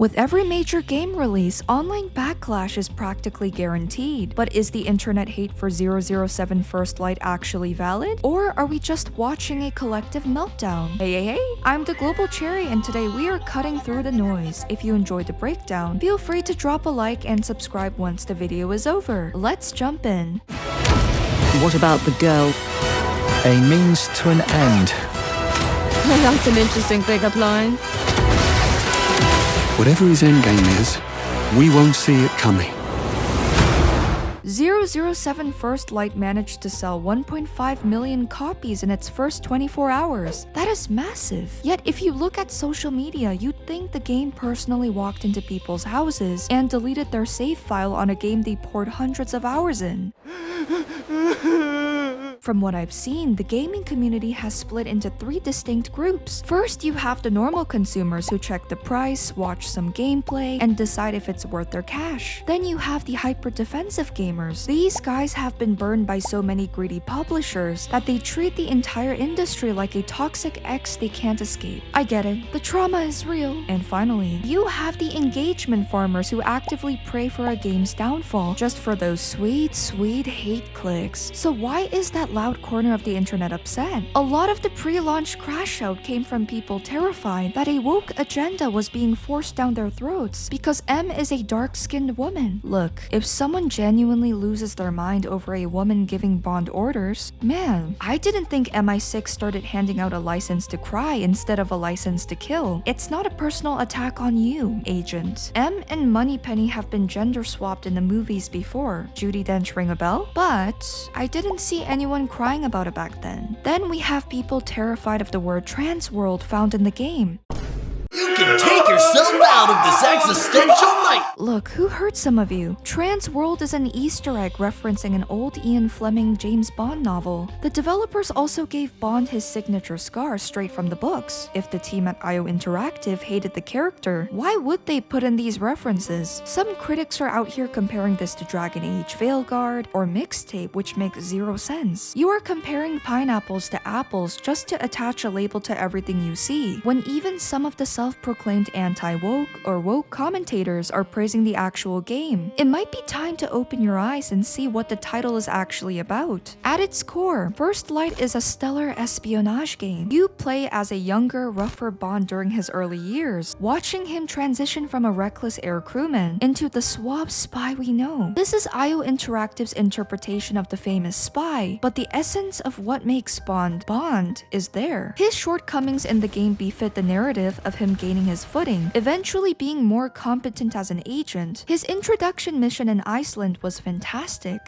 With every major game release, online backlash is practically guaranteed. But is the internet hate for 007 First Light actually valid? Or are we just watching a collective meltdown? Hey, I'm the globalcherry, and today we are cutting through the noise. If you enjoyed the breakdown, feel free to drop a like and subscribe once the video is over. Let's jump in. What about the girl? A means to an end. That's an interesting pickup line. Whatever his endgame is, we won't see it coming. 007 First Light managed to sell 1.5 million copies in its first 24 hours. That is massive. Yet if you look at social media, you'd think the game personally walked into people's houses and deleted their save file on a game they poured hundreds of hours in. From what I've seen, the gaming community has split into 3 distinct groups. First, you have the normal consumers who check the price, watch some gameplay, and decide if it's worth their cash. Then you have the hyper-defensive gamers. These guys have been burned by so many greedy publishers that they treat the entire industry like a toxic ex they can't escape. I get it, the trauma is real. And finally, you have the engagement farmers who actively pray for a game's downfall just for those sweet hate clicks. So why is that loud corner of the internet upset? A lot of the pre-launch crash out came from people terrified that a woke agenda was being forced down their throats because M is a dark-skinned woman. Look, if someone genuinely loses their mind over a woman giving Bond orders, man, I didn't think MI6 started handing out a license to cry instead of a license to kill. It's not a personal attack on you, agent. M and Moneypenny have been gender swapped in the movies before. Judi Dench ring a bell? But I didn't see anyone crying about it back then. Then we have people terrified of the word trans world found in the game. You can take yourself out of this existential night! Look, who hurt some of you? Trans World is an Easter egg referencing an old Ian Fleming James Bond novel. The developers also gave Bond his signature scar straight from the books. If the team at IO Interactive hated the character, why would they put in these references? Some critics are out here comparing this to Dragon Age Veilguard or Mixtape, which makes zero sense. You are comparing pineapples to apples just to attach a label to everything you see, when even some of the self-proclaimed anti-woke or woke commentators are praising the actual game. It might be time to open your eyes and see what the title is actually about. At its core, First Light is a stellar espionage game. You play as a younger, rougher Bond during his early years, watching him transition from a reckless air crewman into the suave spy we know. This is IO Interactive's interpretation of the famous spy, but the essence of what makes Bond Bond is there. His shortcomings in the game befit the narrative of him gaining his footing, eventually being more competent as an agent. His introduction mission in Iceland was fantastic.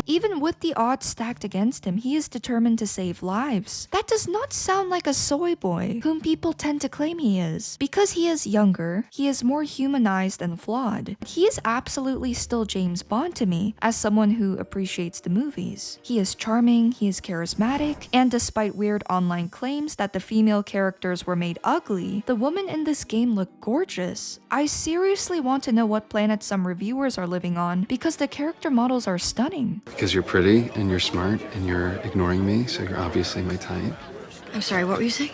Even with the odds stacked against him, he is determined to save lives. That does not sound like a soy boy, whom people tend to claim he is. Because he is younger, he is more humanized and flawed. He is absolutely still James Bond to me, as someone who appreciates the movies. He is charming, he is charismatic, and despite weird online claims that the female characters were made ugly, the women in this game look gorgeous. I seriously want to know what planet some reviewers are living on, because the character models are stunning. Because you're pretty and you're smart and you're ignoring me, so you're obviously my type. I'm sorry, what were you saying?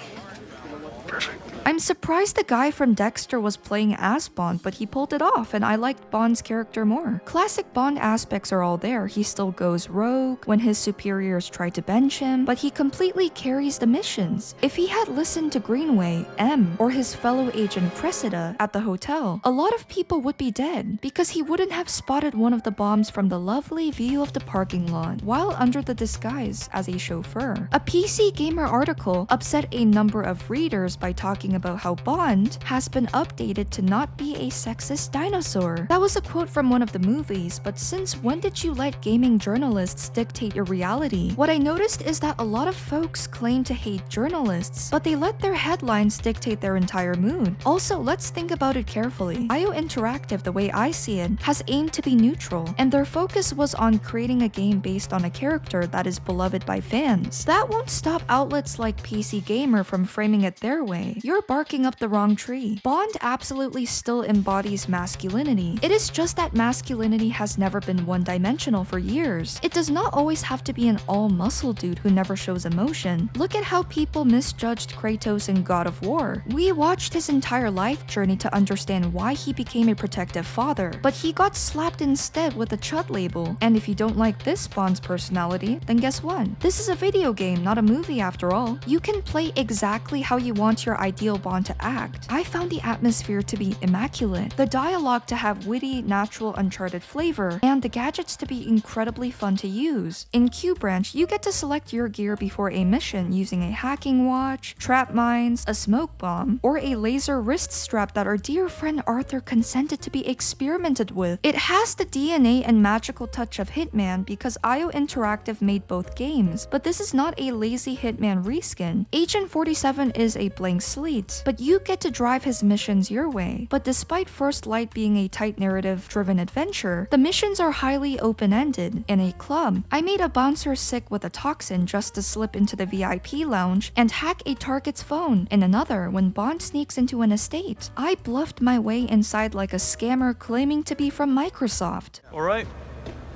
Perfect. I'm surprised the guy from Dexter was playing as Bond, but he pulled it off and I liked Bond's character more. Classic Bond aspects are all there. He still goes rogue when his superiors try to bench him, but he completely carries the missions. If he had listened to Greenway, M, or his fellow agent Cressida at the hotel, a lot of people would be dead because he wouldn't have spotted one of the bombs from the lovely view of the parking lot while under the disguise as a chauffeur. A PC Gamer article upset a number of readers by talking about how Bond has been updated to not be a sexist dinosaur. That was a quote from one of the movies, but since when did you let gaming journalists dictate your reality? What I noticed is that a lot of folks claim to hate journalists, but they let their headlines dictate their entire mood. Also, let's think about it carefully. IO Interactive, the way I see it, has aimed to be neutral, and their focus was on creating a game based on a character that is beloved by fans. That won't stop outlets like PC Gamer from framing it their way. Your you're barking up the wrong tree. Bond absolutely still embodies masculinity. It is just that masculinity has never been one-dimensional for years. It does not always have to be an all-muscle dude who never shows emotion. Look at how people misjudged Kratos in God of War. We watched his entire life journey to understand why he became a protective father, but he got slapped instead with a chud label. And if you don't like this Bond's personality, then guess what? This is a video game, not a movie after all. You can play exactly how you want your ideal Bond to act. I found the atmosphere to be immaculate, the dialogue to have witty, natural, uncharted flavor, and the gadgets to be incredibly fun to use. In Q Branch, you get to select your gear before a mission using a hacking watch, trap mines, a smoke bomb, or a laser wrist strap that our dear friend Arthur consented to be experimented with. It has the DNA and magical touch of Hitman because IO Interactive made both games, but this is not a lazy Hitman reskin. Agent 47 is a blank slate, but you get to drive his missions your way. But despite First Light being a tight narrative-driven adventure, the missions are highly open-ended. In a club, I made a bouncer sick with a toxin just to slip into the VIP lounge and hack a target's phone. In another, when Bond sneaks into an estate, I bluffed my way inside like a scammer claiming to be from Microsoft. All right.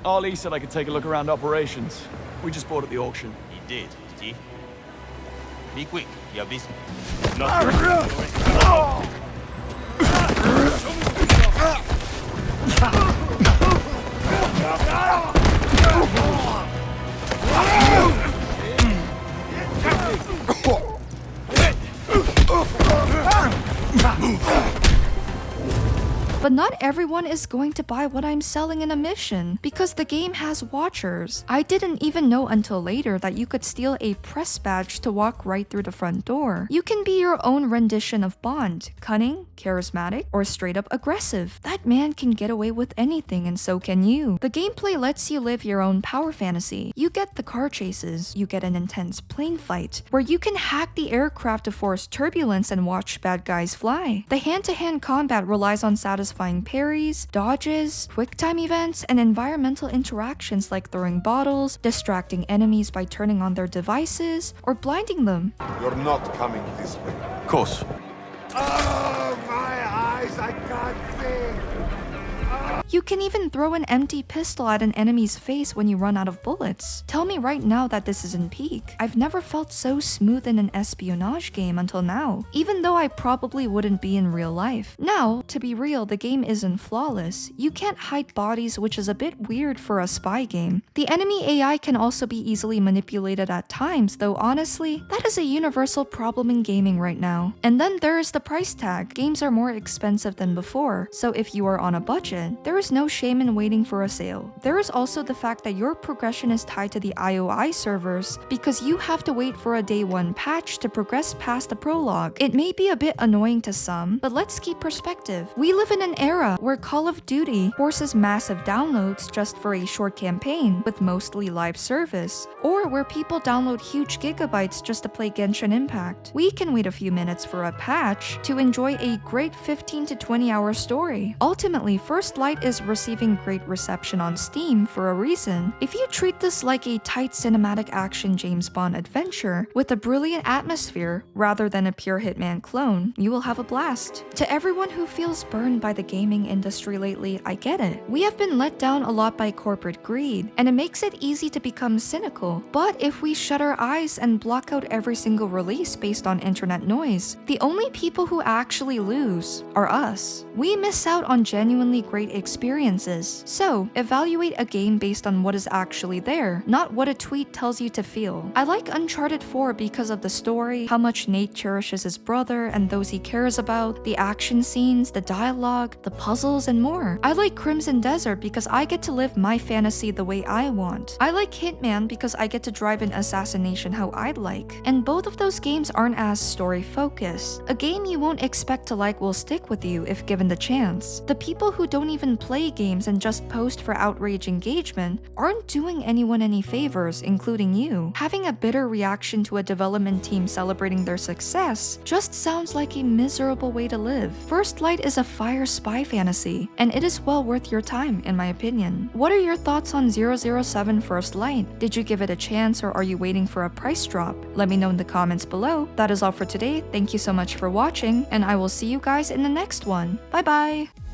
Ali said I could take a look around operations. We just bought at the auction. He did he? Be quick, you're busy. But not everyone is going to buy what I'm selling in a mission, because the game has watchers. I didn't even know until later that you could steal a press badge to walk right through the front door. You can be your own rendition of Bond, cunning, charismatic, or straight up aggressive. That man can get away with anything, and so can you. The gameplay lets you live your own power fantasy. You get the car chases, you get an intense plane fight, where you can hack the aircraft to force turbulence and watch bad guys fly. The hand-to-hand combat relies on satisfying parries, dodges, quick-time events, and environmental interactions like throwing bottles, distracting enemies by turning on their devices, or blinding them. You're not coming this way. Of course. Oh, my eyes, I can't see. You can even throw an empty pistol at an enemy's face when you run out of bullets. Tell me right now that this isn't peak. I've never felt so smooth in an espionage game until now, even though I probably wouldn't be in real life. Now, to be real, the game isn't flawless. You can't hide bodies, which is a bit weird for a spy game. The enemy AI can also be easily manipulated at times, though honestly, that is a universal problem in gaming right now. And then there's the price tag. Games are more expensive than before, so if you are on a budget, there is no shame in waiting for a sale. There is also the fact that your progression is tied to the IOI servers because you have to wait for a day 1 patch to progress past the prologue. It may be a bit annoying to some, but let's keep perspective. We live in an era where Call of Duty forces massive downloads just for a short campaign with mostly live service, or where people download huge gigabytes just to play Genshin Impact. We can wait a few minutes for a patch to enjoy a great 15 to 20 hour story. Ultimately, First Light is receiving great reception on Steam for a reason. If you treat this like a tight cinematic action James Bond adventure with a brilliant atmosphere rather than a pure Hitman clone, you will have a blast. To everyone who feels burned by the gaming industry lately, I get it. We have been let down a lot by corporate greed, and it makes it easy to become cynical. But if we shut our eyes and block out every single release based on internet noise, the only people who actually lose are us. We miss out on genuinely great experiences. So, evaluate a game based on what is actually there, not what a tweet tells you to feel. I like Uncharted 4 because of the story, how much Nate cherishes his brother and those he cares about, the action scenes, the dialogue, the puzzles, and more. I like Crimson Desert because I get to live my fantasy the way I want. I like Hitman because I get to drive an assassination how I'd like. And both of those games aren't as story-focused. A game you won't expect to like will stick with you if given the chance. The people who don't even play games and just post for outrage engagement aren't doing anyone any favors, including you. Having a bitter reaction to a development team celebrating their success just sounds like a miserable way to live. First Light is a fire spy fantasy, and it is well worth your time, in my opinion. What are your thoughts on 007 First Light? Did you give it a chance, or are you waiting for a price drop? Let me know in the comments below. That is all for today. Thank you so much for watching, and I will see you guys in the next one. Bye bye!